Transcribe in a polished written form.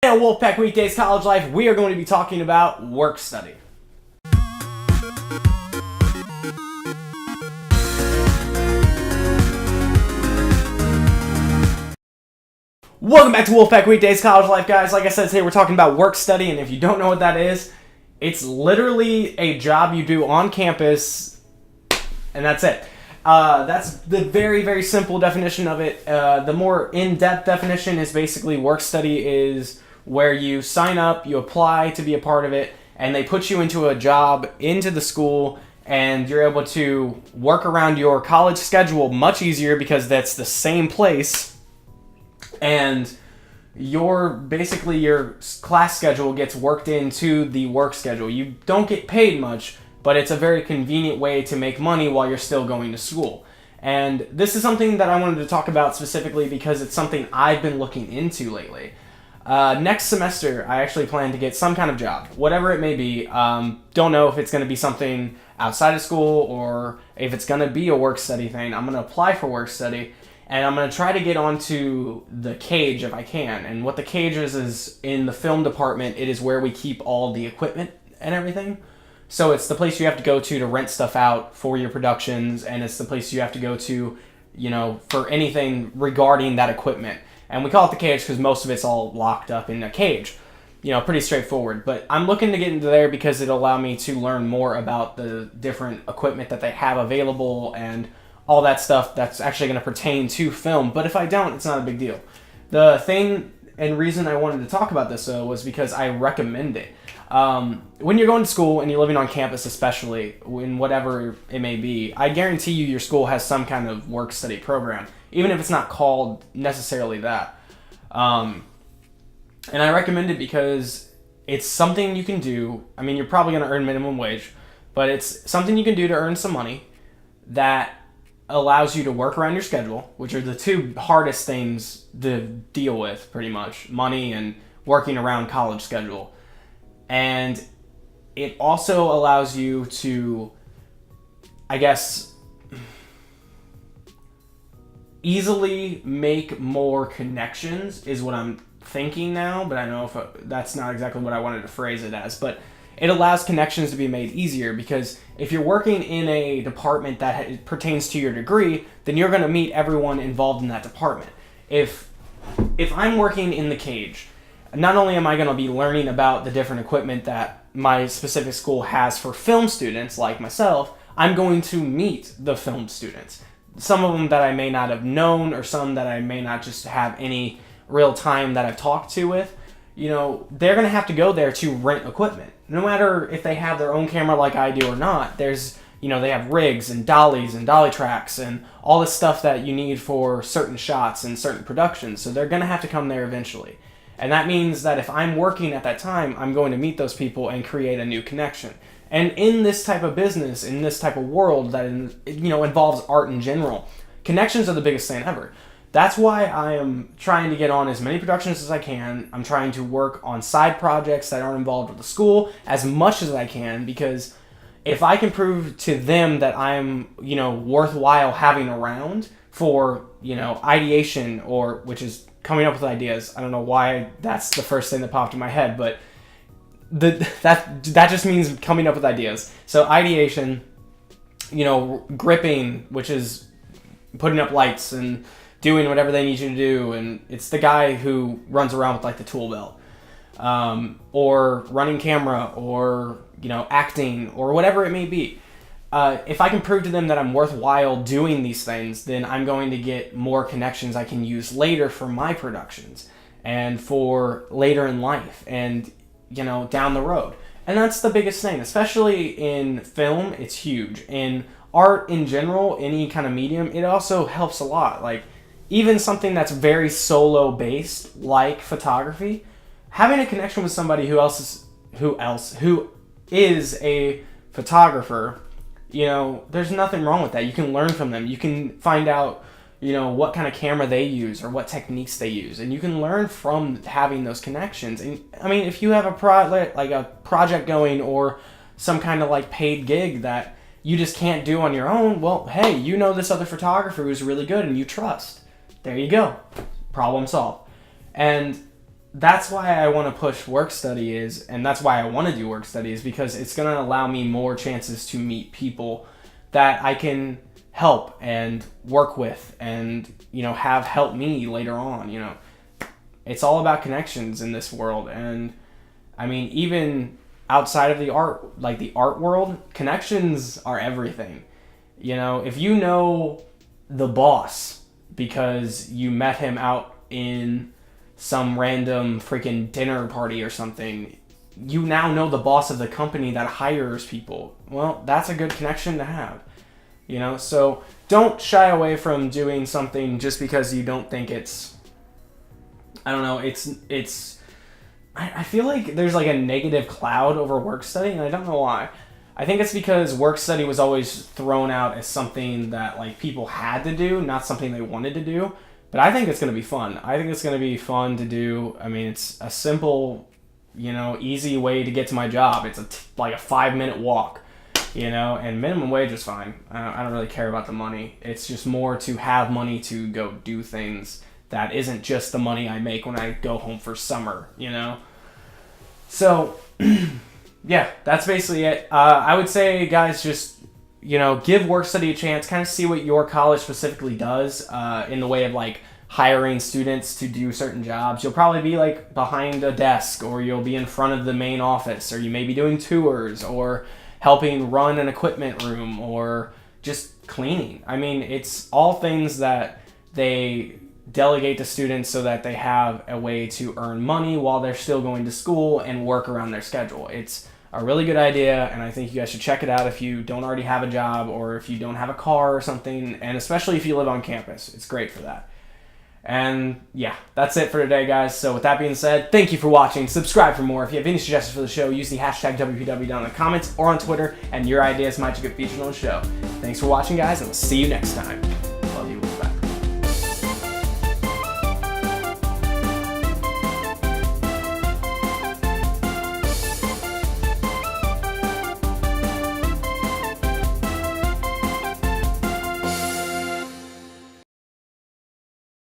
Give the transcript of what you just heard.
On Wolfpack Weekdays College Life, we are going to be talking about work study. Welcome back to Wolfpack Weekdays College Life, guys. Like I said, today we're talking about work study, and if you don't know what that is, it's literally a job you do on campus, and that's it. That's the very, very simple definition of it. The more in-depth definition is basically work study is where you sign up, you apply to be a part of it, and they put you into a job into the school, and you're able to work around your college schedule much easier because that's the same place. And your class schedule gets worked into the work schedule. You don't get paid much, but it's a very convenient way to make money while you're still going to school. And this is something that I wanted to talk about specifically because it's something I've been looking into lately. Next semester, I actually plan to get some kind of job, whatever it may be. Don't know if it's going to be something outside of school or if it's going to be a work study thing. I'm going to apply for work study. And I'm going to try to get onto the cage if I can. And what the cage is in the film department, it is where we keep all the equipment and everything. So it's the place you have to go to rent stuff out for your productions, and it's the place you have to go to, for anything regarding that equipment. And we call it the cage because most of it's all locked up in a cage. Pretty straightforward. But I'm looking to get into there because it'll allow me to learn more about the different equipment that they have available and all that stuff that's actually going to pertain to film. But if I don't, it's not a big deal. The thing and reason I wanted to talk about this was because I recommend it. When you're going to school and you're living on campus, especially in whatever it may be, I guarantee you your school has some kind of work study program, even if it's not called necessarily that. And I recommend it because it's something you can do. I mean, you're probably going to earn minimum wage, but it's something you can do to earn some money that allows you to work around your schedule, which are the two hardest things to deal with, pretty much. Money and working around college schedule. And it also allows you to, I guess, easily make more connections is what I'm thinking now, but I don't know if that's not exactly what I wanted to phrase it as. But it allows connections to be made easier because if you're working in a department that pertains to your degree, then you're going to meet everyone involved in that department. If I'm working in the cage, not only am I going to be learning about the different equipment that my specific school has for film students like myself, I'm going to meet the film students. Some of them that I may not have known or some that I may not just have any real time that I've talked to with. They're going to have to go there to rent equipment. No matter if they have their own camera like I do or not, there's, they have rigs and dollies and dolly tracks and all this stuff that you need for certain shots and certain productions. So they're going to have to come there eventually. And that means that if I'm working at that time, I'm going to meet those people and create a new connection. And in this type of business, in this type of world that, involves art in general, connections are the biggest thing ever. That's why I am trying to get on as many productions as I can. I'm trying to work on side projects that aren't involved with the school as much as I can, because if I can prove to them that I'm, worthwhile having around for, ideation which is coming up with ideas. I don't know why that's the first thing that popped in my head, but that just means coming up with ideas. So ideation, gripping, which is putting up lights and doing whatever they need you to do, and it's the guy who runs around with like the tool belt, or running camera, or acting, or whatever it may be. If I can prove to them that I'm worthwhile doing these things, then I'm going to get more connections I can use later for my productions and for later in life and down the road. And that's the biggest thing, especially in film. It's huge. In art in general, any kind of medium, it also helps a lot. Like even something that's very solo based, like photography, having a connection with somebody who is a photographer, there's nothing wrong with that. You can learn from them. You can find out, what kind of camera they use or what techniques they use, and you can learn from having those connections. And I mean, if you have a project going or some kind of like paid gig that you just can't do on your own, well, hey, this other photographer who's really good and you trust. There you go. Problem solved. And that's why I want to push work study and that's why I want to do work study is because it's going to allow me more chances to meet people that I can help and work with and, have help me later on, It's all about connections in this world. And I mean, even outside of the art world, connections are everything. If you know the boss because you met him out in some random freaking dinner party or something, you now know the boss of the company that hires people. Well, that's a good connection to have. So don't shy away from doing something just because you don't think it's, I don't know, I feel like there's like a negative cloud over work study, and I don't know why. I think it's because work study was always thrown out as something that like people had to do, not something they wanted to do. But I think it's going to be fun. I think it's going to be fun to do. I mean, it's a simple, easy way to get to my job. It's like a 5-minute walk, and minimum wage is fine. I don't really care about the money. It's just more to have money to go do things that isn't just the money I make when I go home for summer, So, yeah, that's basically it. I would say, guys, just, give work study a chance, kind of see what your college specifically does in the way of, like, hiring students to do certain jobs. You'll probably be, like, behind a desk, or you'll be in front of the main office, or you may be doing tours, or helping run an equipment room, or just cleaning. I mean, it's all things that they delegate to students so that they have a way to earn money while they're still going to school and work around their schedule. It's a really good idea, and I think you guys should check it out if you don't already have a job or if you don't have a car or something, and especially if you live on campus. It's great for that. And yeah, that's it for today, guys. So with that being said, thank you for watching. Subscribe for more. If you have any suggestions for the show, use the hashtag WPW down in the comments or on Twitter, and your ideas might get featured on the show. Thanks for watching, guys, and we'll see you next time.